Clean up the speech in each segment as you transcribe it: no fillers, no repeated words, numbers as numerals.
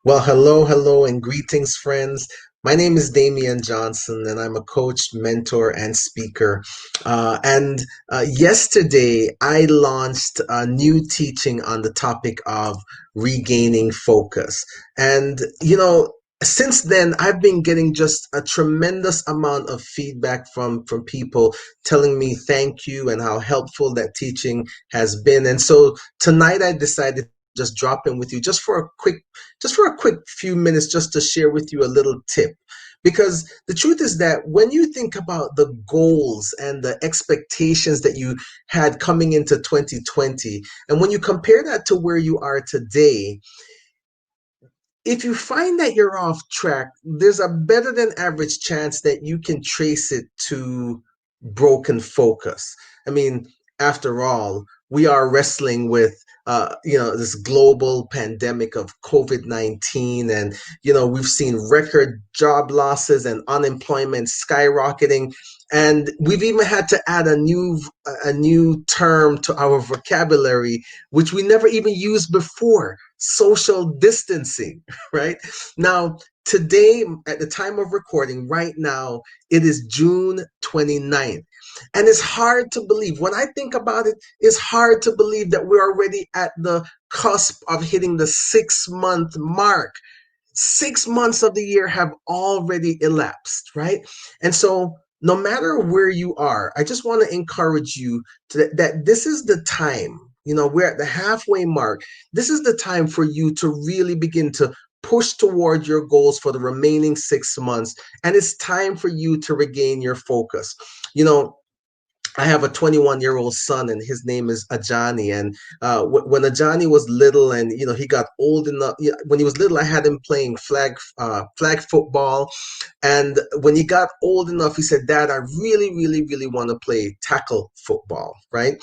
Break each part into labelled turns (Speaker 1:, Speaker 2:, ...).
Speaker 1: Well, hello, hello, and greetings, friends. My name is Damian Johnson, and I'm a coach, mentor, and speaker. And yesterday, I launched a new teaching on the topic of regaining focus. And, since then, I've been getting just a tremendous amount of feedback from people telling me thank you and how helpful that teaching has been. And so tonight, I decided to just drop in with you just for a quick few minutes just to share with you a little tip. Because the truth is that when you think about the goals and the expectations that you had coming into 2020, and when you compare that to where you are today, if you find that you're off track, there's a better than average chance that you can trace it to broken focus. I mean, after all, we are wrestling with this global pandemic of COVID-19, and we've seen record job losses and unemployment skyrocketing, and we've even had to add a new term to our vocabulary which we never even used before: social distancing. Right now, today, at the time of recording, right now, it is June 29th. And it's hard to believe. When I think about it, it's hard to believe that we're already at the cusp of hitting the 6 month mark. 6 months of the year have already elapsed, right? And so, no matter where you are, I just want to encourage you that this is the time. We're at the halfway mark. This is the time for you to really begin to push toward your goals for the remaining 6 months. And it's time for you to regain your focus. You know, I have a 21-year-old son, and his name is Ajani. And when Ajani was little, and he got old enough. When he was little, I had him playing flag football. And when he got old enough, he said, "Dad, I really, really, really want to play tackle football." Right?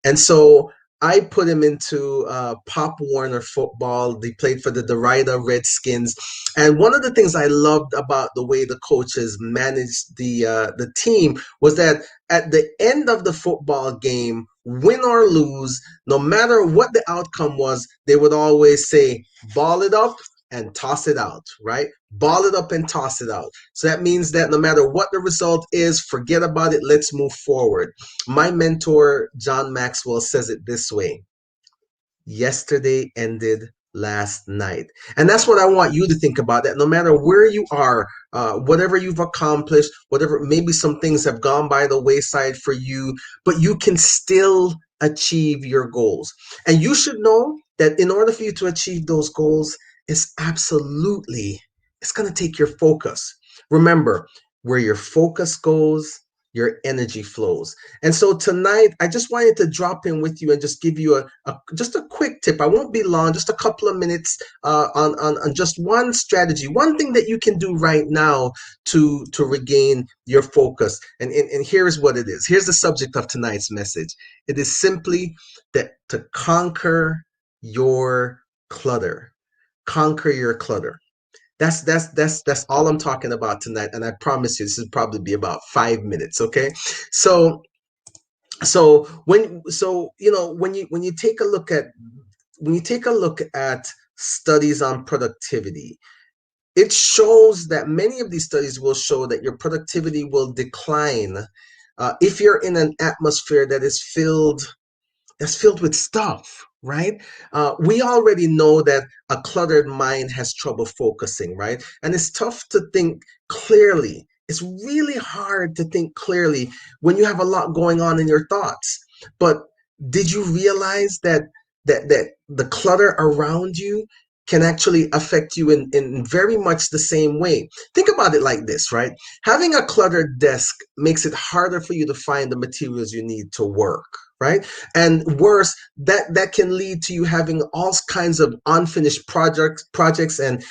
Speaker 1: And so I put him into Pop Warner football. They played for the Derrida Redskins. And one of the things I loved about the way the coaches managed the team was that at the end of the football game, win or lose, no matter what the outcome was, they would always say, "Ball it up and toss it out," right? Ball it up and toss it out. So that means that no matter what the result is, forget about it. Let's move forward. My mentor, John Maxwell, says it this way: yesterday ended last night. And that's what I want you to think about, that no matter where you are, whatever you've accomplished, whatever, maybe some things have gone by the wayside for you, but you can still achieve your goals. And you should know that in order for you to achieve those goals, it's going to take your focus. Remember, where your focus goes, your energy flows. And so tonight, I just wanted to drop in with you and just give you just a quick tip. I won't be long, just a couple of minutes on just one strategy, one thing that you can do right now to regain your focus. And here is what it is. Here's the subject of tonight's message. It is simply that to conquer your clutter. Conquer your clutter. That's all I'm talking about tonight, and I promise you, this will probably be about 5 minutes. Okay, so when you take a look at studies on productivity, it shows that many of these studies will show that your productivity will decline if you're in an atmosphere that's filled with stuff, right? We already know that a cluttered mind has trouble focusing, right? And it's tough to think clearly. It's really hard to think clearly when you have a lot going on in your thoughts. But did you realize that the clutter around you can actually affect you in very much the same way? Think about it like this, right? Having a cluttered desk makes it harder for you to find the materials you need to work, right? And worse, that can lead to you having all kinds of unfinished projects, and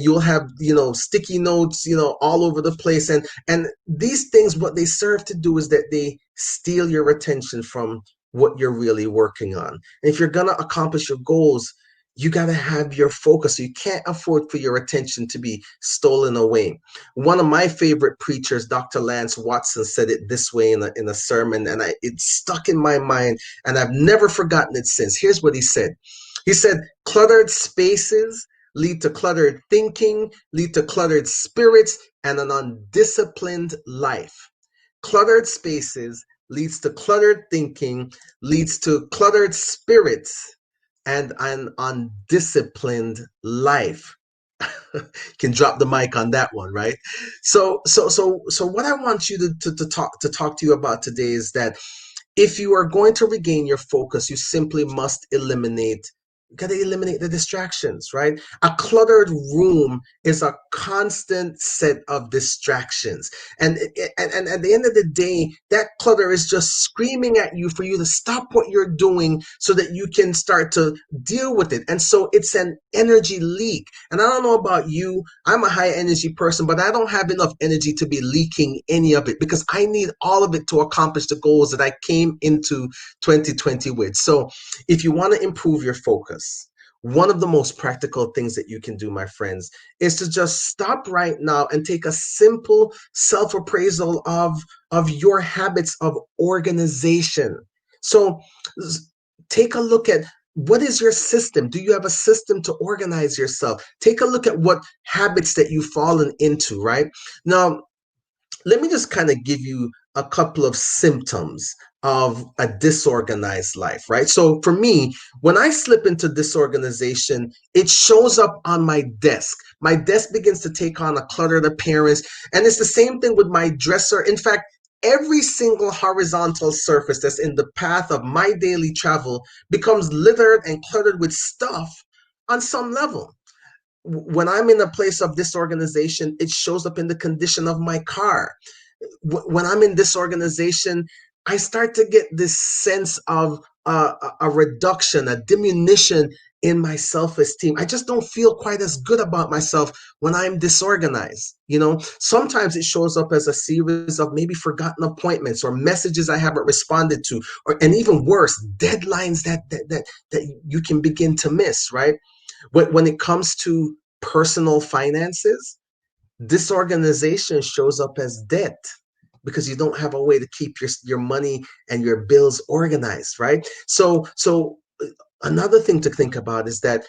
Speaker 1: you'll have sticky notes all over the place. And these things, what they serve to do is that they steal your attention from what you're really working on. And if you're going to accomplish your goals, you got to have your focus. So you can't afford for your attention to be stolen away. One of my favorite preachers, Dr. Lance Watson, said it this way in a sermon, and it stuck in my mind, and I've never forgotten it since. Here's what he said. He said, "Cluttered spaces lead to cluttered thinking, lead to cluttered spirits, and an undisciplined life. Cluttered spaces leads to cluttered thinking, leads to cluttered spirits, and an undisciplined life. Can drop the mic on that one, right? So what I want you to talk to you about today is that if you are going to regain your focus, you simply must gotta eliminate the distractions, right? A cluttered room is a constant set of distractions. And at the end of the day, that clutter is just screaming at you for you to stop what you're doing so that you can start to deal with it. And so it's an energy leak. And I don't know about you, I'm a high energy person, but I don't have enough energy to be leaking any of it because I need all of it to accomplish the goals that I came into 2020 with. So if you want to improve your focus, one of the most practical things that you can do, my friends, is to just stop right now and take a simple self-appraisal of your habits of organization. So take a look at what is your system? Do you have a system to organize yourself? Take a look at what habits that you've fallen into, right? Now, let me just kind of give you a couple of symptoms of a disorganized life, right? So for me, when I slip into disorganization, it shows up on my desk. My desk begins to take on a cluttered appearance, and it's the same thing with my dresser. In fact, every single horizontal surface that's in the path of my daily travel becomes littered and cluttered with stuff on some level. When I'm in a place of disorganization, it shows up in the condition of my car. When I'm in disorganization, I start to get this sense of a reduction, a diminution in my self-esteem. I just don't feel quite as good about myself when I'm disorganized. Sometimes it shows up as a series of maybe forgotten appointments or messages I haven't responded to, or and even worse, deadlines that you can begin to miss, right? When it comes to personal finances, disorganization shows up as debt because you don't have a way to keep your money and your bills organized, right? So another thing to think about is that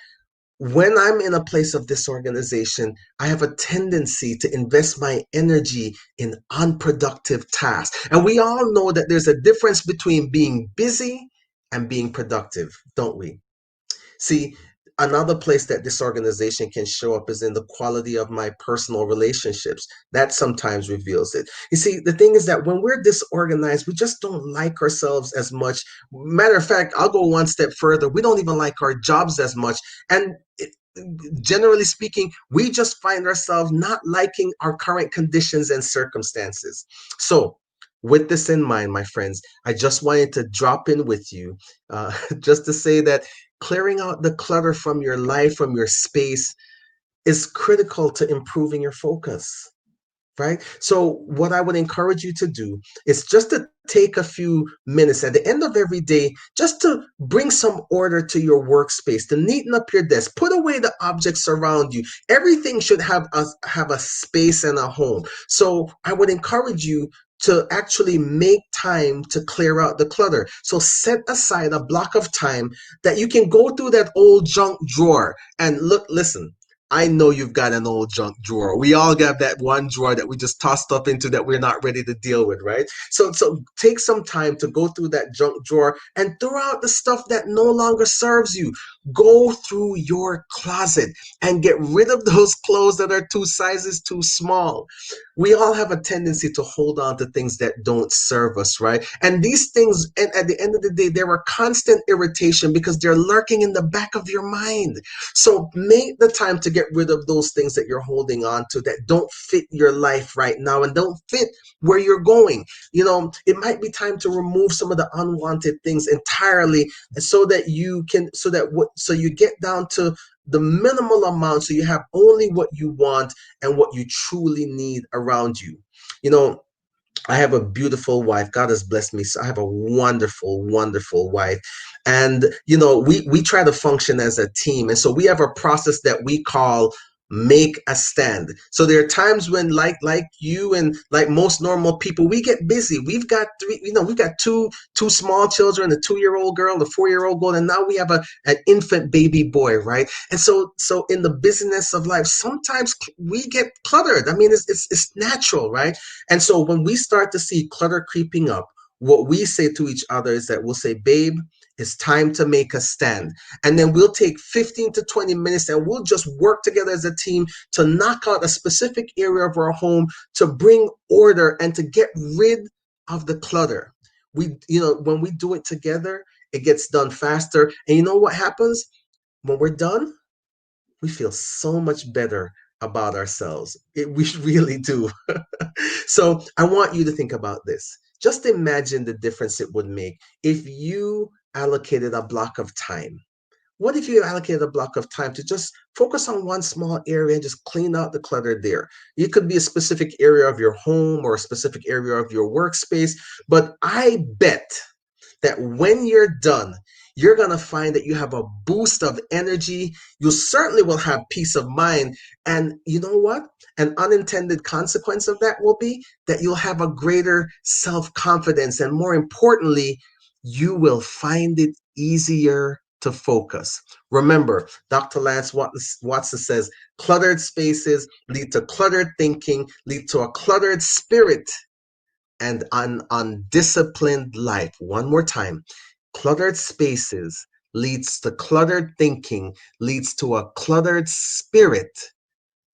Speaker 1: when I'm in a place of disorganization, I have a tendency to invest my energy in unproductive tasks. And we all know that there's a difference between being busy and being productive, don't we? See, another place that disorganization can show up is in the quality of my personal relationships. That sometimes reveals it. You see, the thing is that when we're disorganized, we just don't like ourselves as much. Matter of fact, I'll go one step further. We don't even like our jobs as much. And generally speaking, we just find ourselves not liking our current conditions and circumstances. So, with this in mind, my friends, I just wanted to drop in with you just to say that clearing out the clutter from your life, from your space, is critical to improving your focus, right? So, what I would encourage you to do is just to take a few minutes at the end of every day, just to bring some order to your workspace, to neaten up your desk, put away the objects around you. Everything should have a space and a home. So, I would encourage you to actually make time to clear out the clutter. So set aside a block of time that you can go through that old junk drawer and listen, I know you've got an old junk drawer. We all got that one drawer that we just tossed stuff into that we're not ready to deal with, right? So take some time to go through that junk drawer and throw out the stuff that no longer serves you. Go through your closet and get rid of those clothes that are two sizes too small. We all have a tendency to hold on to things that don't serve us, right? And these things, and at the end of the day, they're a constant irritation because they're lurking in the back of your mind. So make the time to get rid of those things that you're holding on to that don't fit your life right now and don't fit where you're going. It might be time to remove some of the unwanted things entirely so that so you get down to the minimal amount so you have only what you want and what you truly need around you. You know, I have a beautiful wife. God has blessed me. So I have a wonderful, wonderful wife. And we try to function as a team. And so we have a process that we call make a stand. So there are times when like you and like most normal people, we get busy. We've got three, we've got two small children, a 2-year-old girl, a 4-year-old girl, and now we have an infant baby boy, right? And so in the busyness of life, sometimes we get cluttered. I mean, it's natural, right? And so when we start to see clutter creeping up, what we say to each other is that we'll say, babe, it's time to make a stand. And then we'll take 15 to 20 minutes and we'll just work together as a team to knock out a specific area of our home, to bring order and to get rid of the clutter. When we do it together, it gets done faster. And you know what happens? When we're done, we feel so much better about ourselves. We really do. So I want you to think about this. Just imagine the difference it would make if you allocated a block of time. What if you allocated a block of time to just focus on one small area and just clean out the clutter there? It could be a specific area of your home or a specific area of your workspace, but I bet that when you're done, you're going to find that you have a boost of energy. You certainly will have peace of mind. And you know what? An unintended consequence of that will be that you'll have a greater self confidence. And more importantly, you will find it easier to focus. Remember, Dr. Lance Watson says cluttered spaces lead to cluttered thinking, lead to a cluttered spirit, and an undisciplined life. One more time. Cluttered spaces leads to cluttered thinking, leads to a cluttered spirit,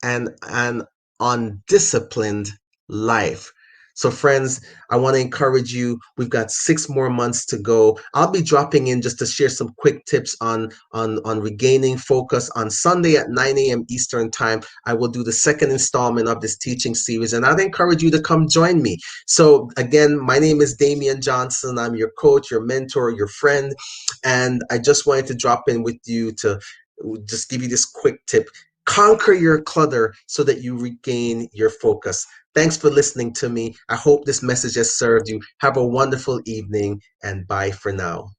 Speaker 1: and an undisciplined life. So, friends, I want to encourage you. We've got 6 more months to go. I'll be dropping in just to share some quick tips on regaining focus on Sunday at 9 a.m. Eastern Time. I will do the second installment of this teaching series, and I'd encourage you to come join me. So, again, my name is Damian Johnson. I'm your coach, your mentor, your friend, and I just wanted to drop in with you to just give you this quick tip. Conquer your clutter so that you regain your focus. Thanks for listening to me. I hope this message has served you. Have a wonderful evening and bye for now.